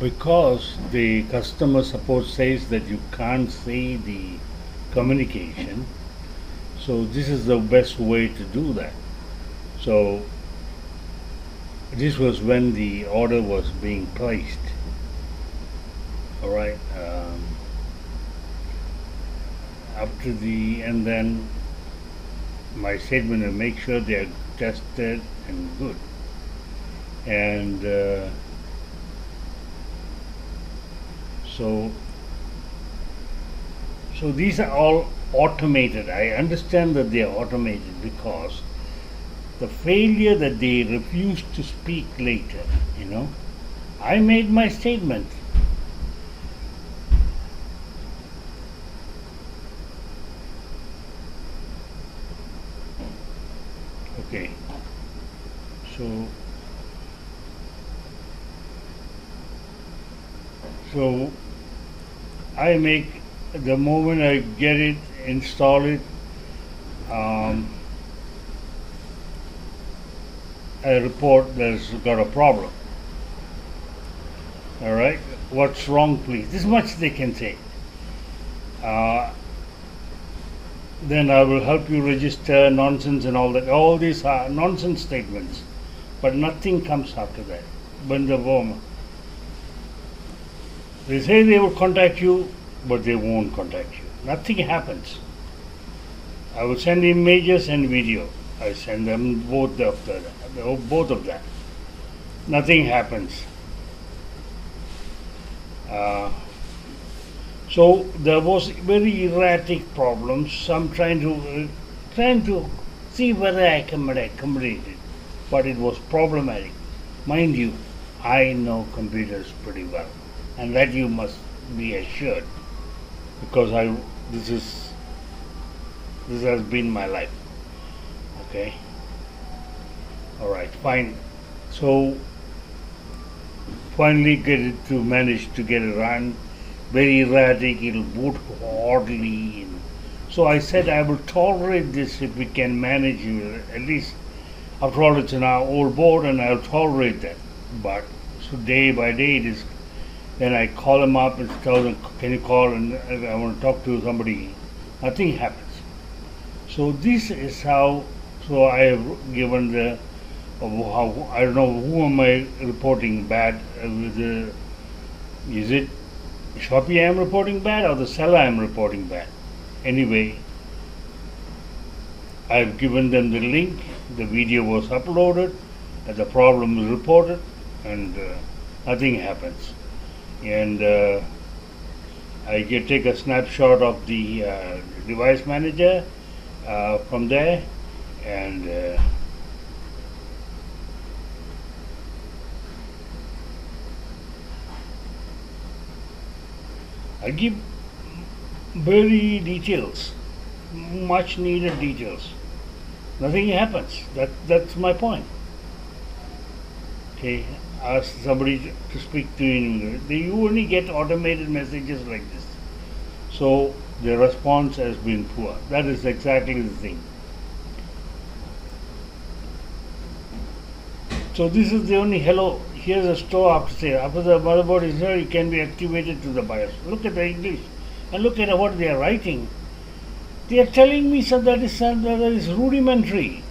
Because the customer support says that you can't see the communication, so this is the best way to do that. So this was when the order was being placed. All right. Up to the and then my statement will make sure they are tested and good. And so these are all automated. I understand that they are automated because the failure that they refuse to speak later, I made my statement. Okay, so I make, the moment I get it, install it, I report there's got a problem. All right, what's wrong, please? This much they can say. Then I will help you register, nonsense and all that. All these are nonsense statements, but nothing comes after that. When they say they will contact you, but they won't contact you. Nothing happens. I will send images and video. I send them both of that. Nothing happens. So there was very erratic problems. I'm trying to see whether I can accommodate it, but it was problematic. Mind you, I know computers pretty well, and that you must be assured, because this has been my life. Okay. All right. Fine. So finally manage to get it run. Very erratic, it'll boot oddly. So I said I will tolerate this if we can manage it. At least, after all, it's an old board and I'll tolerate that. But so day by day it is. Then I call them up and tell them, can you call, and I want to talk to somebody. Nothing happens. So this is how, so I have given how, I don't know, who am I reporting bad with is it Shopee I am reporting bad or the seller I am reporting bad? Anyway, I have given them the link, the video was uploaded, and the problem is reported, and nothing happens. And I take a snapshot of the device manager from there, and I give very details, much needed details. Nothing happens. That's my point. Okay, ask somebody to speak to you. You only get automated messages like this. So the response has been poor. That is exactly the thing. So this is the only hello. Here's a store after say. After the motherboard is here, it can be activated to the BIOS. Look at the English and look at what they are writing. They are telling me that is rudimentary.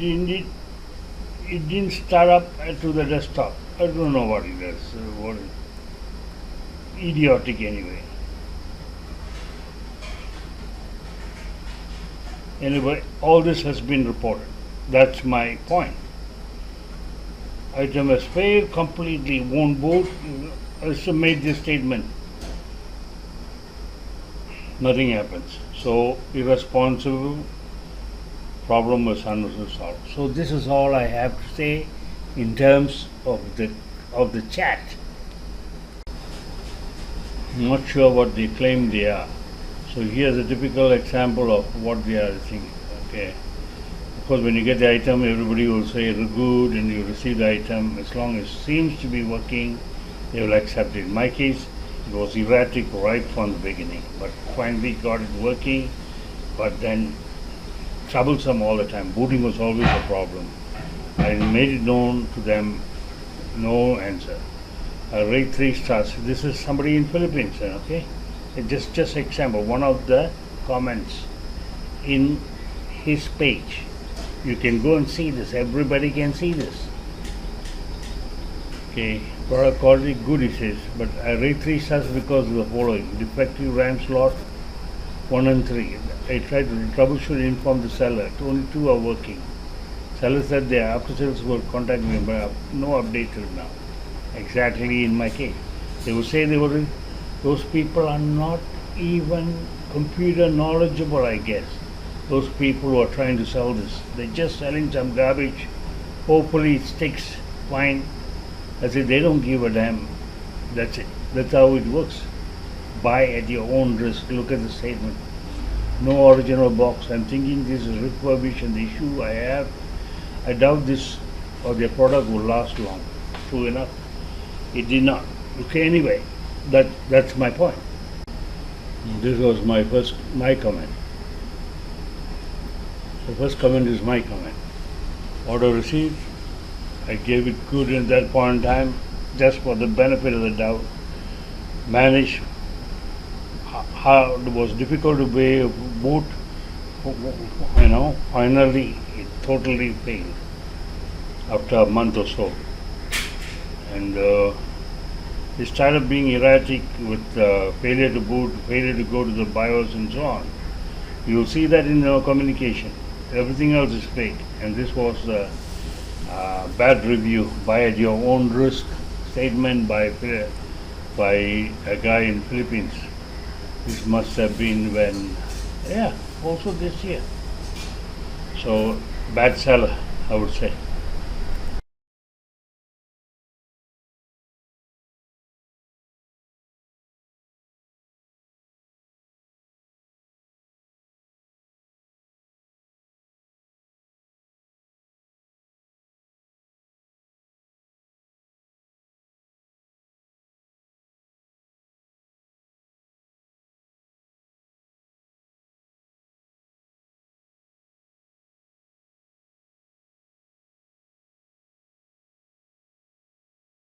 It didn't start up to the desktop. I don't know what it is. What is idiotic anyway. Anyway, all this has been reported. That's my point. Item has failed completely, won't boot. I also made this statement. Nothing happens. So irresponsible, problem was unresolved. So this is all I have to say in terms of the chat. I'm not sure what they claim they are. So here's a typical example of what they are thinking. Okay. Of course, when you get the item, everybody will say good, and you receive the item. As long as it seems to be working, they will accept it. In my case, it was erratic right from the beginning, but finally got it working, but then troublesome all the time. Booting was always a problem. I made it known to them No answer. I rate 3 stars. This is somebody in Philippines, okay? Just example, one of the comments in his page. You can go and see this. Everybody can see this. Okay, product quality good, he says, but I rate 3 stars because of the following: defective RAM slot 1 and 3. I tried to troubleshoot and inform the seller. Only 2 are working. Seller said their after sales will contact me, but no update till now. Exactly in my case. They will say those people are not even computer knowledgeable, I guess. Those people who are trying to sell this. They're just selling some garbage. Hopefully it sticks fine. I say they don't give a damn. That's it. That's how it works. Buy at your own risk. Look at the statement. No original box. I'm thinking this is refurbished, and the issue I have, I doubt this or their product will last long. True enough. It did not. Okay, anyway, that's my point. This was my comment. The first comment is my comment. Order received. I gave it good at that point in time, just for the benefit of the doubt. Managed how it was difficult to pay a boot. Finally it totally failed after a month or so, and it started being erratic with failure to boot, failure to go to the BIOS, and so on. You'll see that in our communication. Everything else is fake, and this was a bad review. Buy at your own risk statement by a guy in Philippines. This must have been also this year. So bad seller, I would say.